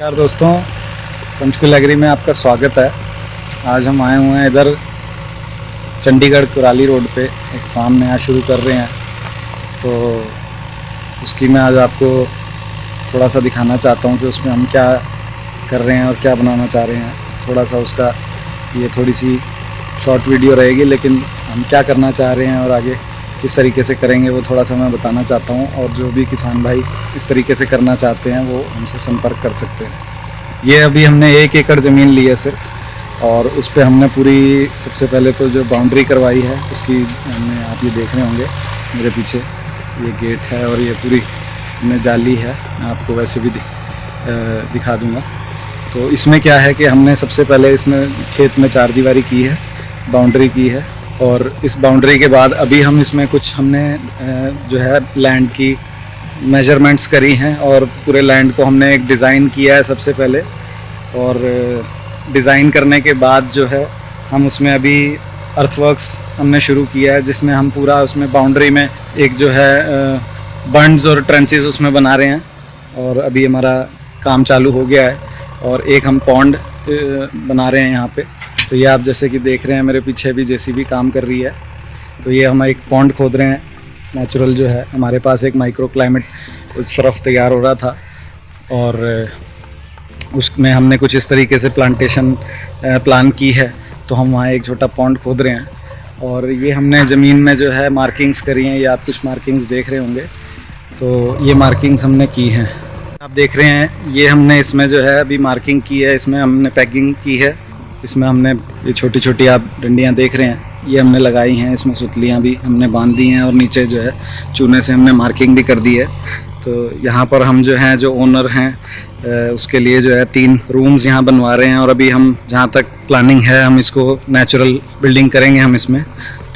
नमस्कार दोस्तों, पंचकुला एग्री में आपका स्वागत है। आज हम आए हुए हैं इधर चंडीगढ़ कुराली रोड पे एक फार्म नया शुरू कर रहे हैं, तो उसकी मैं आज आपको थोड़ा सा दिखाना चाहता हूँ कि उसमें हम क्या कर रहे हैं और क्या बनाना चाह रहे हैं। थोड़ा सा उसका ये थोड़ी सी शॉर्ट वीडियो रहेगी, लेकिन हम क्या करना चाह रहे हैं और आगे किस तरीके से करेंगे वो थोड़ा सा मैं बताना चाहता हूँ। और जो भी किसान भाई इस तरीके से करना चाहते हैं वो हमसे संपर्क कर सकते हैं। ये अभी हमने 1 एकड़ ज़मीन ली है सिर्फ, और उस पर हमने पूरी सबसे पहले तो जो बाउंड्री करवाई है उसकी हमने, आप ये देख रहे होंगे मेरे पीछे ये गेट है और ये पूरी हमने जाली है, मैं आपको वैसे भी दिखा दूँगा। तो इसमें क्या है कि हमने सबसे पहले इसमें खेत में 4 दीवारी की है, बाउंड्री की है, और इस बाउंड्री के बाद अभी हम इसमें कुछ हमने जो है लैंड की मेजरमेंट्स करी हैं और पूरे लैंड को हमने एक डिज़ाइन किया है सबसे पहले। और डिज़ाइन करने के बाद जो है हम उसमें अभी अर्थवर्क्स हमने शुरू किया है, जिसमें हम पूरा उसमें बाउंड्री में एक जो है बंड्स और ट्रेंचेस उसमें बना रहे हैं, और अभी हमारा काम चालू हो गया है। और एक हम पॉन्ड बना रहे हैं यहाँ पे। तो ये आप जैसे कि देख रहे हैं मेरे पीछे भी जेसीबी काम कर रही है। तो ये हम एक पॉन्ड खोद रहे हैं नेचुरल जो है। हमारे पास एक माइक्रो क्लाइमेट उस तरफ तैयार हो रहा था, और उसमें हमने कुछ इस तरीके से प्लांटेशन प्लान की है। तो हम वहाँ एक छोटा पॉन्ड खोद रहे हैं, और ये हमने ज़मीन में जो है मार्किंग्स करी हैं। ये आप कुछ मार्किंग्स देख रहे होंगे, तो ये मार्किंग्स हमने की हैं, आप देख रहे हैं। ये हमने इसमें जो है अभी मार्किंग की है, इसमें हमने पैकिंग की है। इसमें हमने ये छोटी छोटी आप डंडियाँ देख रहे हैं, ये हमने लगाई हैं। इसमें सुतलियाँ भी हमने बांध दी हैं, और नीचे जो है चूने से हमने मार्किंग भी कर दी है। तो यहाँ पर हम जो हैं, जो ओनर हैं, उसके लिए जो है 3 रूम्स यहाँ बनवा रहे हैं। और अभी हम जहाँ तक प्लानिंग है, हम इसको नेचुरल बिल्डिंग करेंगे हम इसमें।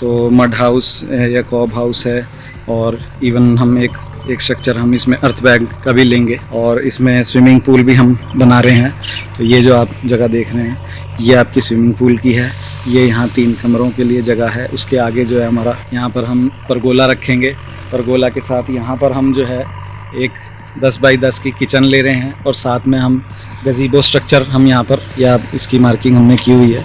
तो मड हाउस या कॉब हाउस है, और इवन हम एक स्ट्रक्चर हम इसमें अर्थ बैग का भी लेंगे, और इसमें स्विमिंग पूल भी हम बना रहे हैं। तो ये जो आप जगह देख रहे हैं ये आपकी स्विमिंग पूल की है। ये यहाँ 3 कमरों के लिए जगह है। उसके आगे जो है हमारा यहाँ पर हम परगोला रखेंगे। परगोला के साथ यहाँ पर हम जो है एक 10 बाई 10 की किचन ले रहे हैं, और साथ में हम गज़ीबो स्ट्रक्चर हम यहाँ पर, या इसकी मार्किंग हमने की हुई है,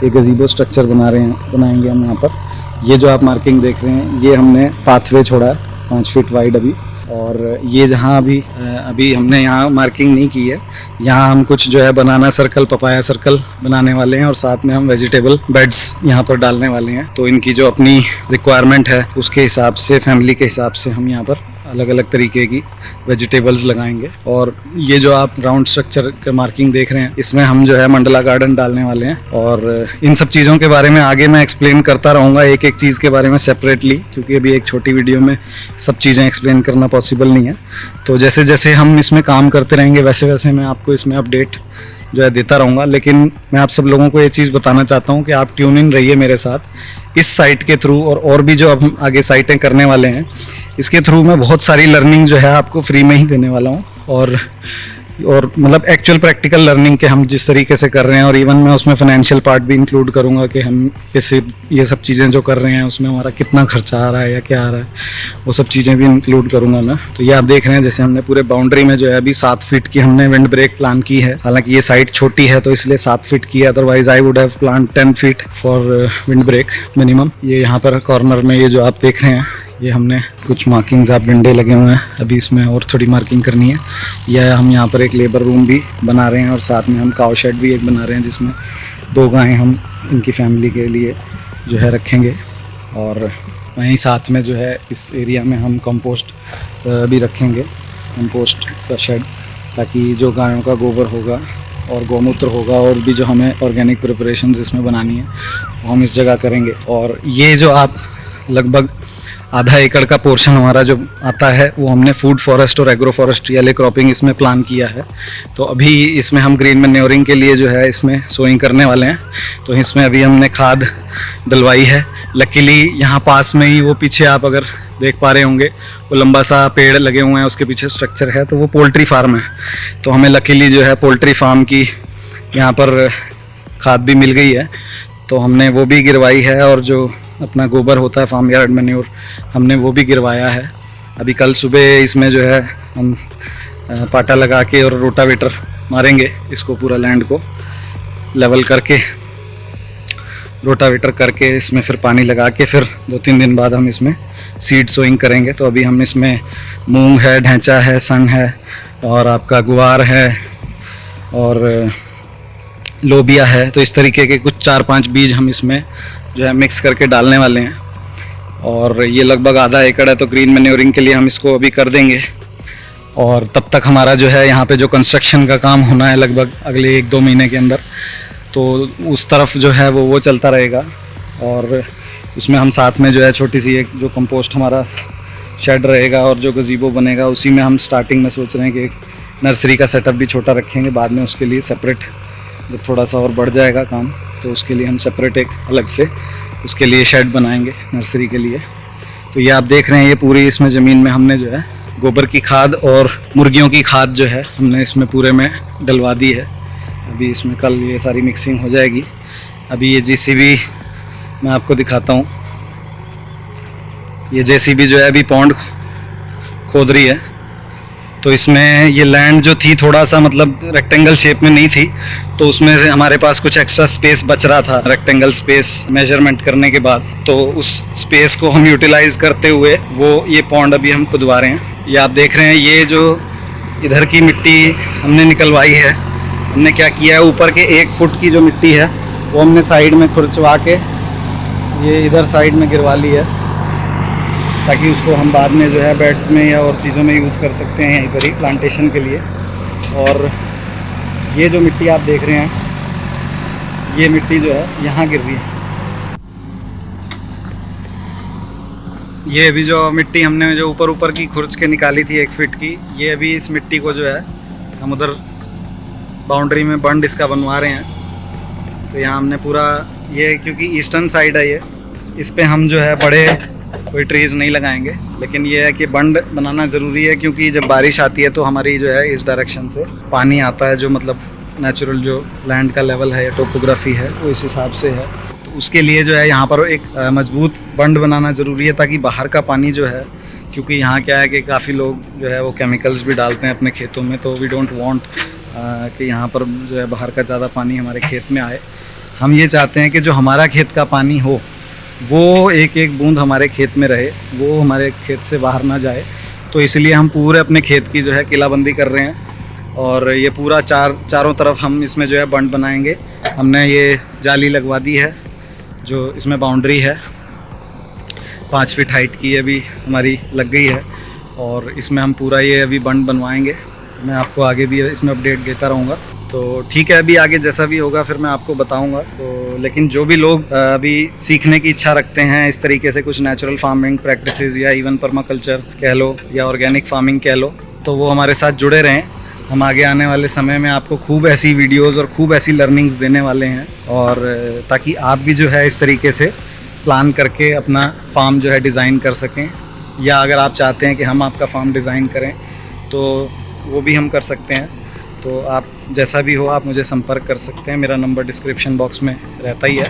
ये गज़ीबो स्ट्रक्चर बनाएंगे हम यहाँ पर। ये जो आप मार्किंग देख रहे हैं ये हमने पाथवे छोड़ा है 5 फीट वाइड अभी। और ये जहाँ अभी हमने यहाँ मार्किंग नहीं की है, यहाँ हम कुछ जो है बनाना सर्कल, पपाया सर्कल बनाने वाले हैं, और साथ में हम वेजिटेबल बेड्स यहाँ पर डालने वाले हैं। तो इनकी जो अपनी रिक्वायरमेंट है उसके हिसाब से, फैमिली के हिसाब से हम यहाँ पर अलग अलग तरीके की वेजिटेबल्स लगाएंगे। और ये जो आप राउंड स्ट्रक्चर का मार्किंग देख रहे हैं, इसमें हम जो है मंडला गार्डन डालने वाले हैं। और इन सब चीज़ों के बारे में आगे मैं एक्सप्लेन करता रहूँगा, एक एक चीज़ के बारे में सेपरेटली, क्योंकि अभी एक छोटी वीडियो में सब चीज़ें एक्सप्लेन करना पॉसिबल नहीं है। तो जैसे जैसे हम इसमें काम करते रहेंगे वैसे वैसे मैं आपको इसमें अपडेट जो है देता रहूँगा। लेकिन मैं आप सब लोगों को ये चीज़ बताना चाहता हूँ कि आप ट्यून इन रहिए मेरे साथ इस साइट के थ्रू, और भी जो अब हम आगे साइटें करने वाले हैं इसके थ्रू मैं बहुत सारी लर्निंग जो है आपको फ्री में ही देने वाला हूँ। और मतलब एक्चुअल प्रैक्टिकल लर्निंग के हम जिस तरीके से कर रहे हैं, और इवन मैं उसमें फाइनेंशियल पार्ट भी इंक्लूड करूँगा कि हम कैसे ये सब चीज़ें जो कर रहे हैं उसमें हमारा कितना खर्चा आ रहा है या क्या आ रहा है, वो सब चीज़ें भी इंक्लूड करूँगा मैं। तो ये आप देख रहे हैं, जैसे हमने पूरे बाउंड्री में जो है अभी 7 फीट की हमने विंड ब्रेक प्लान की है। हालांकि ये साइट छोटी है तो इसलिए 7 फीट की है, otherwise I would have plan 10 feet for wind break minimum. ये यहाँ पर कॉर्नर में ये जो आप देख रहे हैं, ये हमने कुछ मार्किंग्स, आप डंडे लगे हुए हैं, अभी इसमें और थोड़ी मार्किंग करनी है। यह हम यहाँ पर एक लेबर रूम भी बना रहे हैं, और साथ में हम काउ शेड भी एक बना रहे हैं, जिसमें 2 गायें हम इनकी फैमिली के लिए जो है रखेंगे। और वहीं साथ में जो है इस एरिया में हम कंपोस्ट भी रखेंगे, कंपोस्ट का शेड, ताकि जो गायों का गोबर होगा और गौमूत्र होगा, और भी जो हमें ऑर्गेनिक प्रिपरेशंस इसमें बनानी है वो हम इस जगह करेंगे। और ये जो आप लगभग आधा एकड़ का पोर्शन हमारा जो आता है वो हमने फूड फॉरेस्ट और एग्रो फॉरेस्ट्री वाले क्रॉपिंग इसमें प्लान किया है। तो अभी इसमें हम ग्रीन मैन्योरिंग के लिए जो है इसमें सोइंग करने वाले हैं। तो इसमें अभी हमने खाद डलवाई है। लकीली यहाँ पास में ही वो पीछे आप अगर देख पा रहे होंगे वो लंबा सा पेड़ लगे हुए हैं, उसके पीछे स्ट्रक्चर है, तो वो पोल्ट्री फार्म है। तो हमें लकीली जो है पोल्ट्री फार्म की यहाँ पर खाद भी मिल गई है, तो हमने वो भी गिरवाई है। और जो अपना गोबर होता है फार्म यार्ड मैन्योर, हमने वो भी गिरवाया है। अभी कल सुबह इसमें जो है हम पाटा लगा के और रोटावेटर मारेंगे इसको, पूरा लैंड को लेवल करके रोटावेटर करके इसमें फिर पानी लगा के फिर 2-3 दिन बाद हम इसमें सीड सोइंग करेंगे। तो अभी हम इसमें मूंग है, ढैंचा है, सन है और आपका गुआर है और लोबिया है। तो इस तरीके के कुछ 4-5 बीज हम इसमें जो है मिक्स करके डालने वाले हैं। और ये लगभग आधा एकड़ है, तो ग्रीन मैन्योरिंग के लिए हम इसको अभी कर देंगे। और तब तक हमारा जो है यहाँ पे जो कंस्ट्रक्शन का काम होना है लगभग अगले 1-2 महीने के अंदर, तो उस तरफ जो है वो चलता रहेगा। और इसमें हम साथ में जो है छोटी सी एक जो कंपोस्ट हमारा शेड रहेगा और जो गज़ीबो बनेगा, उसी में हम स्टार्टिंग में सोच रहे हैं कि एक नर्सरी का सेटअप भी छोटा रखेंगे। बाद में उसके लिए सेपरेट जब थोड़ा सा और बढ़ जाएगा काम, तो उसके लिए हम सेपरेट एक अलग से उसके लिए शेड बनाएंगे नर्सरी के लिए। तो ये आप देख रहे हैं, ये पूरी इसमें ज़मीन में हमने जो है गोबर की खाद और मुर्गियों की खाद जो है हमने इसमें पूरे में डलवा दी है। अभी इसमें कल ये सारी मिक्सिंग हो जाएगी। अभी ये जेसीबी मैं आपको दिखाता हूँ। ये जेसीबी जो है अभी पॉन्ड खोद रही है। तो इसमें ये लैंड जो थी थोड़ा सा मतलब रेक्टेंगल शेप में नहीं थी, तो उसमें से हमारे पास कुछ एक्स्ट्रा स्पेस बच रहा था रेक्टेंगल स्पेस मेजरमेंट करने के बाद। तो उस स्पेस को हम यूटिलाइज करते हुए वो ये पॉन्ड अभी हम खुदवा रहे हैं। ये आप देख रहे हैं, ये जो इधर की मिट्टी हमने निकलवाई है, हमने क्या किया है, ऊपर के 1 फुट की जो मिट्टी है वो हमने साइड में खुरचवा के ये इधर साइड में गिरवा ली है, ताकि उसको हम बाद में जो है बेड्स में या और चीज़ों में यूज़ कर सकते हैं यहीं पर ही प्लांटेशन के लिए। और ये जो मिट्टी आप देख रहे हैं, ये मिट्टी जो है यहाँ गिर रही है। ये अभी जो मिट्टी हमने जो ऊपर की खुर्च के निकाली थी 1 फीट की, ये अभी इस मिट्टी को जो है हम उधर बाउंड्री में बंड इसका बनवा रहे हैं। तो यहाँ हमने पूरा ये, क्योंकि ईस्टर्न साइड है ये, इस पे हम जो है बड़े कोई ट्रीज़ नहीं लगाएंगे, लेकिन ये है कि बंड बनाना ज़रूरी है, क्योंकि जब बारिश आती है तो हमारी जो है इस डायरेक्शन से पानी आता है, जो मतलब नेचुरल जो लैंड का लेवल है या टोपोग्राफी है वो इस हिसाब से है। तो उसके लिए जो है यहाँ पर एक मजबूत बंड बनाना ज़रूरी है, ताकि बाहर का पानी जो है, क्योंकि यहाँ क्या है कि काफ़ी लोग जो है वो केमिकल्स भी डालते हैं अपने खेतों में, तो वी डोंट वांट कि यहाँ पर जो है बाहर का ज़्यादा पानी हमारे खेत में आए। हम ये चाहते हैं कि जो हमारा खेत का पानी हो वो एक एक बूंद हमारे खेत में रहे, वो हमारे खेत से बाहर ना जाए। तो इसलिए हम पूरे अपने खेत की जो है किलाबंदी कर रहे हैं। और ये पूरा चारों तरफ हम इसमें जो है बंड बनाएंगे। हमने ये जाली लगवा दी है, जो इसमें बाउंड्री है 5 फीट हाइट की अभी हमारी लग गई है। और इसमें हम पूरा ये अभी बंड बनवाएंगे। मैं आपको आगे भी इसमें अपडेट देता रहूँगा। तो ठीक है, अभी आगे जैसा भी होगा फिर मैं आपको बताऊंगा। तो लेकिन जो भी लोग अभी सीखने की इच्छा रखते हैं इस तरीके से कुछ नेचुरल फार्मिंग प्रैक्टिसेस या इवन पर्माकल्चर कह लो या ऑर्गेनिक फार्मिंग कह लो, तो वो हमारे साथ जुड़े रहें। हम आगे आने वाले समय में आपको खूब ऐसी वीडियोस और खूब ऐसी लर्निंग्स देने वाले हैं, और ताकि आप भी जो है इस तरीके से प्लान करके अपना फार्म जो है डिज़ाइन कर सकें, या अगर आप चाहते हैं कि हम आपका फार्म डिज़ाइन करें तो वो भी हम कर सकते हैं। तो आप जैसा भी हो आप मुझे संपर्क कर सकते हैं। मेरा नंबर डिस्क्रिप्शन बॉक्स में रहता ही है।